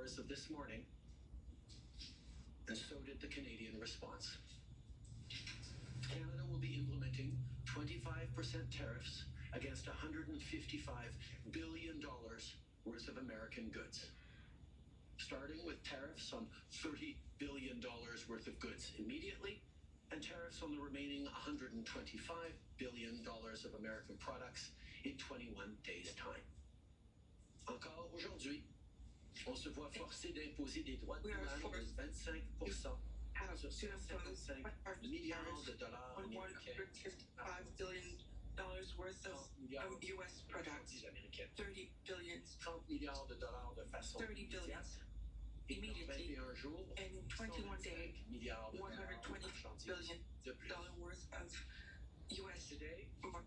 hours of this morning, and so did the Canadian response. Canada will be implementing 25% tariffs against $155 billion worth of American goods, starting with tariffs on $30 billion worth of goods immediately, and tariffs on the remaining $125 billion of American products in 21 days' time. Encore aujourd'hui, on se voit forcé d'imposer des droits de douane de 25% sur 155 milliards de dollars américains. $155 billion worth of U.S. products, 30 billion, 30 milliards de dollars de façon 30 billion immediately, and in 21 days, $120 billion worth of U.S. Today,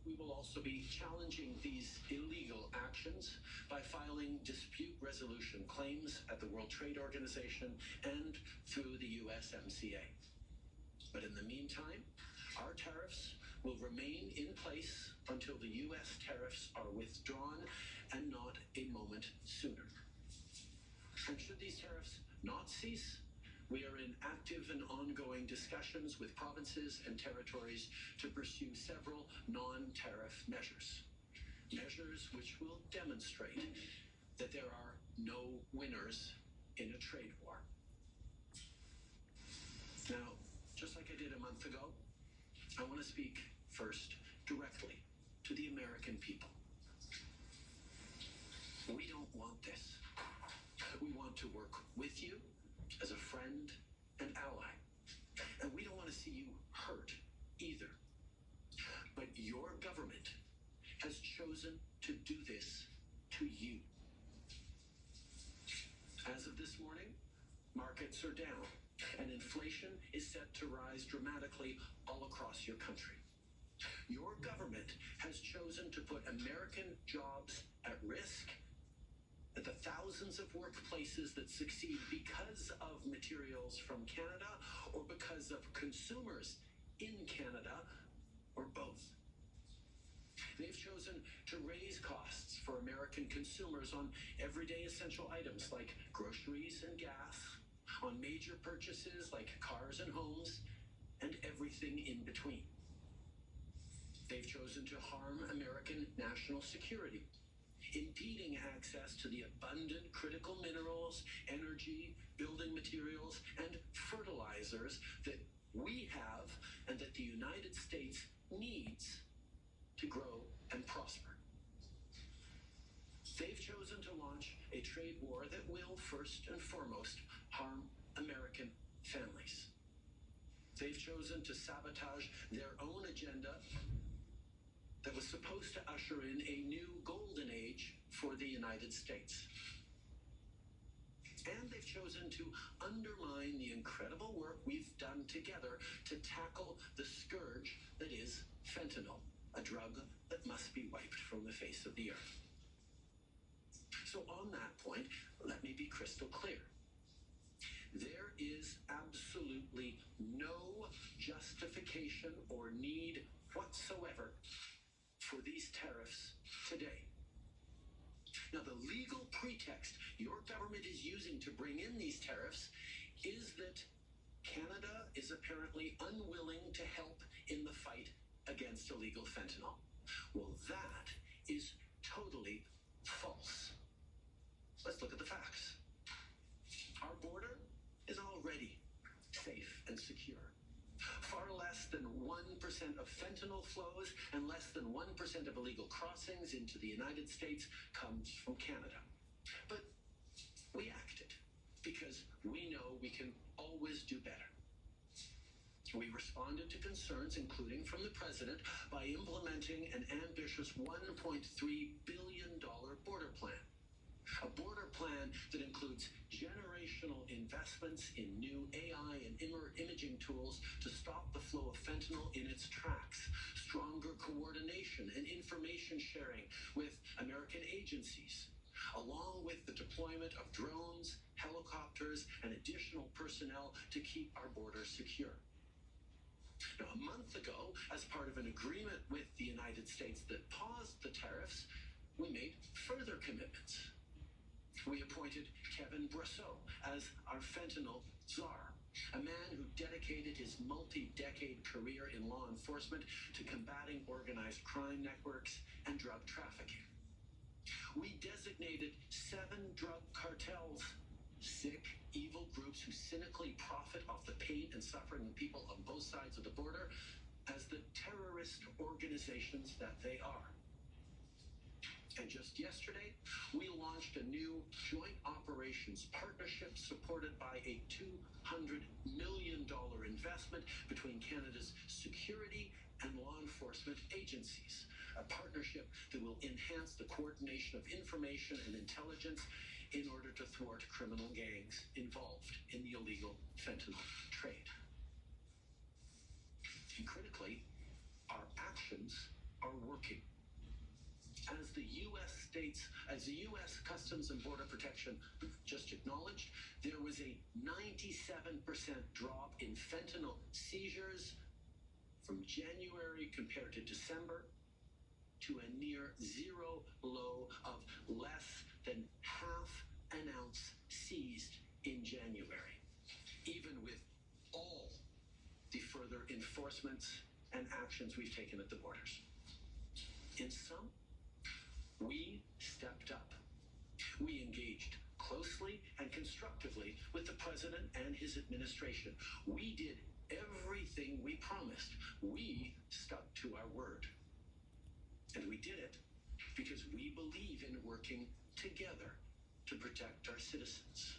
we will also be challenging these illegal actions by filing dispute resolution claims at the World Trade Organization and through the USMCA. But in the meantime, our tariffs will remain in place until the U.S. tariffs are withdrawn, and not a moment sooner. And should these tariffs not cease, we are in active and ongoing discussions with provinces and territories to pursue several non-tariff measures. Measures which will demonstrate that there are no winners in a trade war. Now, just like I did a month ago, I want to speak first directly to the American people. We don't want this. We want to work with you as a friend and ally. And we don't want to see you hurt either. But your government has chosen to do this to you. As of this morning, markets are down, and inflation is set to rise dramatically all across your country. Your government has chosen to put American jobs at risk, that the thousands of workplaces that succeed because of materials from Canada or because of consumers in Canada, or both. They've chosen to raise costs for American consumers on everyday essential items like groceries and gas, on major purchases like cars and homes, and everything in between. They've chosen to harm American national security, impeding access to the abundant critical minerals, energy, building materials, and fertilizers that we have and that the United States needs to grow and prosper. They've chosen to launch a trade war that will, first and foremost, harm American families. They've chosen to sabotage their own agenda that was supposed to usher in a new golden age for the United States. And they've chosen to undermine the incredible work we've done together to tackle the scourge that is fentanyl, a drug that must be wiped from the face of the earth. So on that point, let me be crystal clear. There is absolutely no justification or need whatsoever for these tariffs today. Now, the legal pretext your government is using to bring in these tariffs is that Canada is apparently unwilling to help in the fight against illegal fentanyl. Well, that is totally false. Let's look at the facts. Our border is already safe and secure. Far less than 1% of fentanyl flows and less than 1% of illegal crossings into the United States comes from Canada. But we acted because we know we can always do better. We responded to concerns, including from the president, by implementing an ambitious $1.3 billion border plan. A border plan that includes generational investments in new AI and imaging tools to stop the flow of fentanyl in its tracks, stronger coordination and information sharing with American agencies, along with the deployment of drones, helicopters, and additional personnel to keep our borders secure. Now, a month ago, as part of an agreement with the United States that paused the tariffs, we made further commitments. We appointed Kevin Brosseau as our fentanyl czar, a man who dedicated his multi-decade career in law enforcement to combating organized crime networks and drug trafficking. We designated 7 drug cartels, sick, evil groups who cynically profit off the pain and suffering of people on both sides of the border, as the terrorist organizations that they are. And just yesterday, we launched a new joint operations partnership supported by a $200 million investment between Canada's security and law enforcement agencies. A partnership that will enhance the coordination of information and intelligence in order to thwart criminal gangs involved in the illegal fentanyl trade. And critically, our actions are working. As the U.S. Customs and Border Protection just acknowledged, there was a 97% drop in fentanyl seizures from January compared to December, to a near zero low of less than half an ounce seized in January, even with all the further enforcements and actions we've taken at the borders. In sum, we stepped up. We engaged closely and constructively with the president and his administration. We did everything we promised. We stuck to our word. And we did it because we believe in working together to protect our citizens.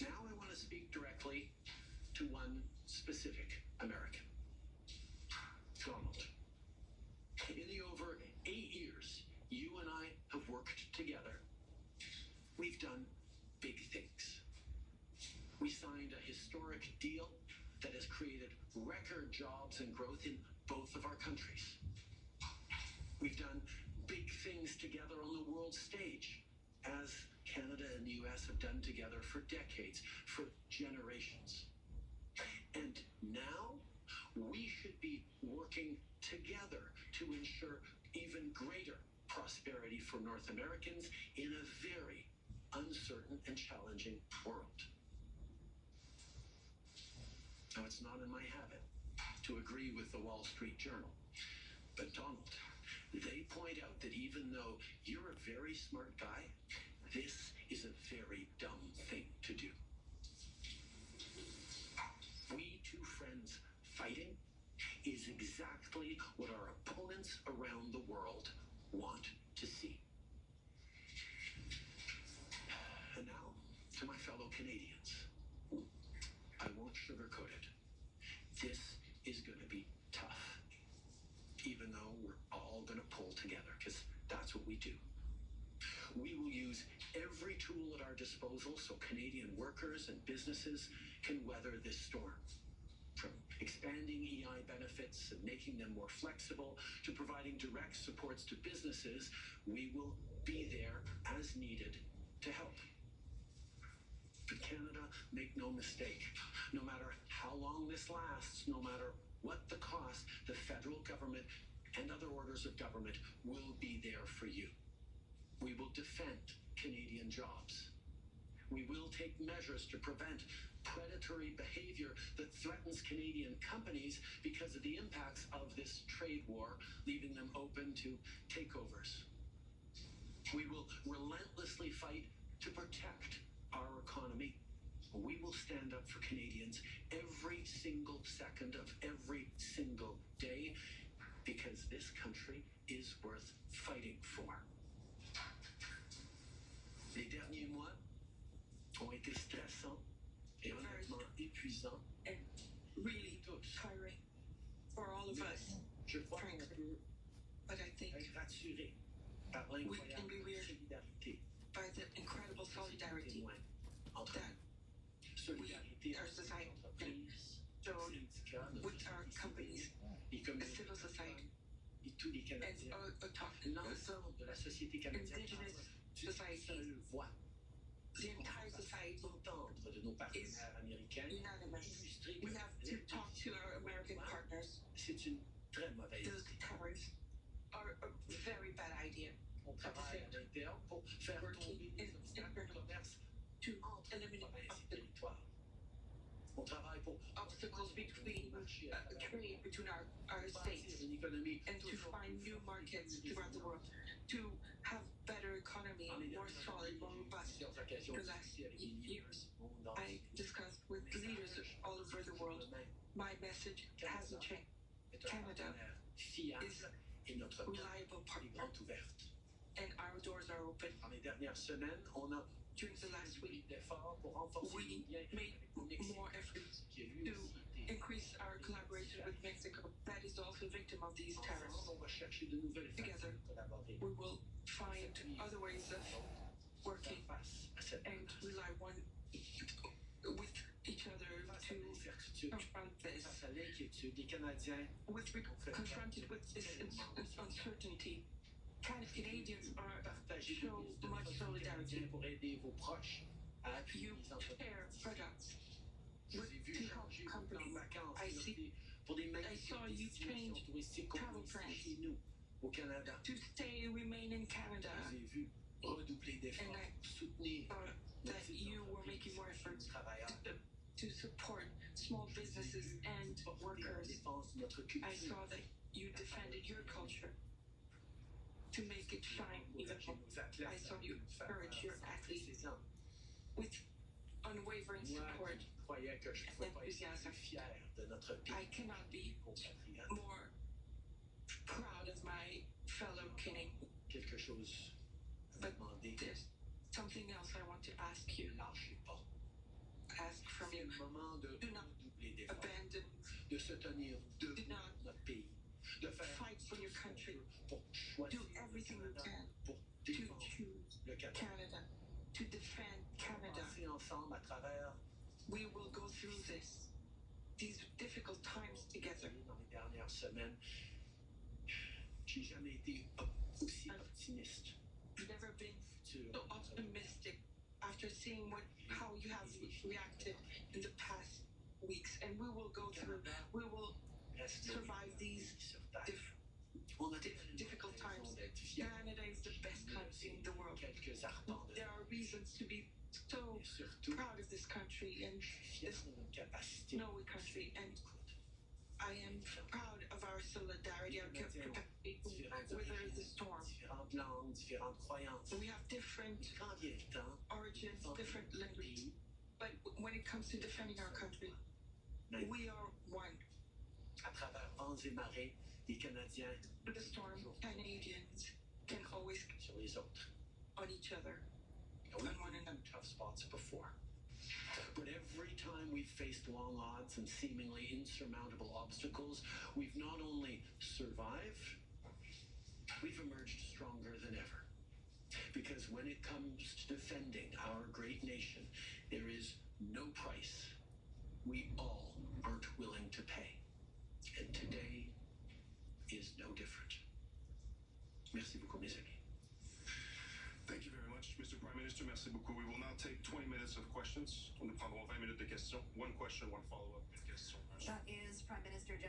Now I want to speak directly to one specific American, Donald. In the over 8 years you and I have worked together, we've done big things. We signed a historic deal that has created record jobs and growth in both of our countries. We've done big things together on the world stage, as Canada and the US have done together for decades, for generations. And now we should be working together to ensure even greater prosperity for North Americans in a very uncertain and challenging world. Now, it's not in my habit to agree with the Wall Street Journal, but Donald, they point out that even though you're a very smart guy, this is a very dumb thing to do. We two friends fighting is exactly what our opponents around the world want to see. And now, to my fellow Canadians, I won't sugarcoat it. This is going to be tough, even though we're all going to pull together, because that's what we do. We will use every tool at our disposal so Canadian workers and businesses can weather this storm. From expanding EI benefits and making them more flexible to providing direct supports to businesses, we will be there as needed to help. But Canada, make no mistake, no matter how long this lasts, no matter what the cost, the federal government and other orders of government will be there for you. We will defend Canadian jobs. We will take measures to prevent predatory behavior that threatens Canadian companies because of the impacts of this trade war, leaving them open to takeovers. We will relentlessly fight to protect our economy. We will stand up for Canadians every single second of every single day because this country is worth fighting for. Les derniers mois ont été stressants et honnêtement épuisants. And really tiring for all of us. Je crois qu'on peut But I think être rassuré par we can l'incroyable be reassured solidarité by the incredible solidarity entre that solidarité our entre society entreprises, showed syndicats, with our companies, et communautés civil society, et tous les and Canadiens. L'ensemble de la société canadienne indigenous d'une society, seule voix. the entire society Entendre de nos partenaires américains unanimous. illustrer We que have to talk to our American partners. c'est une très mauvaise Those idée. tariffs are a very bad idea. On travaille à l'interne pour faire tomber les obstacles au commerce to entre eliminate provinces et territoires. On travaille pour obstacles between trade between our states une économie and to find new markets throughout the world, to have better economy, more solid, more robust. In the last years, I discussed with leaders all over the world. My message hasn't changed. Canada is et notre reliable partner, and our doors are open. Dans les dernières semaines, on a During the last week, d'efforts pour renforcer we made more efforts to increase our collaboration with Mexico. That is also a victim of these tariffs. on va chercher de nouvelles Together, façons de collaborer. we will find other ways of working Face à cette and rely one with each other to confront this. face à l'inquiétude des Canadiens. Confronted with this uncertainty, Canadians are show much solidarity. Pour aider vos proches à appuyer You les entreprises. share products Je vous ai vu to help changer vos plans de companies. vacances I see. pour des I saw you destinations change touristiques comme travel ici plans. chez nous, au Canada. To stay, remain in Canada. Je vous ai vu redoubler d'efforts And I pour soutenir thought nos that petites you were entreprises making more et nos efforts travailleurs. to support small businesses and Porter la workers. défense de notre I culture. saw that you defended your culture to make it shine even more. I saw you encourage your athletes with unwavering Moi support. qui croyais que je ne pouvais pas être plus fier de notre pays. I cannot be compatriotes. more proud of my fellow Canadian. Quelque chose à But demander. there's something else I want to ask you. Lâchez pas. Ask from C'est you. le moment de Do not redoubler d'efforts, abandon. de se tenir debout Do not pour notre pays, de faire fight for your tout ce qu'on country. peut pour choisir Do le everything you Canada, can pour to défendre choose le Canada. Canada, to defend Canada. Passer ensemble à travers We will go through these difficult times together. dans les dernières semaines. J'ai jamais été aussi optimiste. I've never been sur so optimistic after seeing how you have reacted in the past weeks, and we will go through. We will survive these difficult times. Canada is the best country in the world. Quelques arpents de There are reasons to be so surtout proud of this country and fier this de notre capacité. snowy country, and I am proud of our solidarity, our capacity to weather the storm. Différentes langues, différentes croyances. We have different Quand vient le temps, origins, different languages, but when it comes to defending our country, we are one. à travers vents et marées, les Canadiens Through the storm, Canadians can always sur les autres. on each other. And we've On one been another. in tough spots before. But every time we've faced long odds and seemingly insurmountable obstacles, we've not only survived, we've emerged stronger than ever. Because when it comes to defending our great nation, there is no price we all aren't willing to pay. And today is no different. Merci beaucoup, mes amis. Thank you very much, Mr. Prime Minister. Merci beaucoup. We will now take 20 minutes of questions. Nous prendrons 20 minutes de questions. One question, one follow-up. Une question. That is Prime Minister Justin